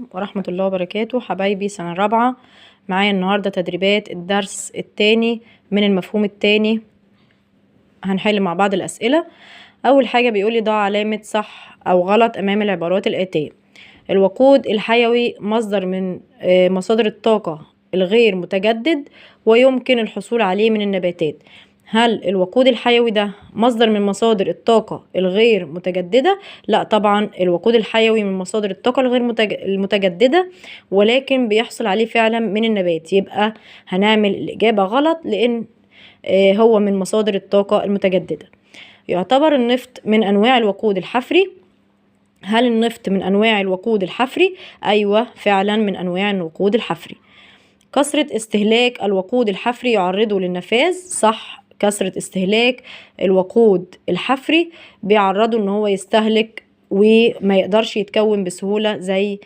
عليكم ورحمة الله وبركاته. حبايبي سنة رابعة، معايا النهاردة تدريبات الدرس التاني من المفهوم التاني. هنحل مع بعض الأسئلة. أول حاجة بيقولي ضع علامة صح أو غلط أمام العبارات الآتية. الوقود الحيوي مصدر من مصادر الطاقة الغير متجدد ويمكن الحصول عليه من النباتات. هل الوقود الحيوي ده مصدر من مصادر الطاقة الغير متجددة؟ لا طبعا، الوقود الحيوي من مصادر الطاقة الغير المتجددة، ولكن بيحصل عليه فعلا من النبات. يبقى هنعمل الإجابة غلط، لأن هو من مصادر الطاقة المتجددة. يعتبر النفط من أنواع الوقود الحفري. هل النفط من أنواع الوقود الحفري؟ أيوة فعلا من أنواع الوقود الحفري. كثرة استهلاك الوقود الحفري يعرضه للنفاذ. صح، كثرة استهلاك الوقود الحفري بيعرضه ان هو يستهلك وما يقدرش يتكون بسهولة زي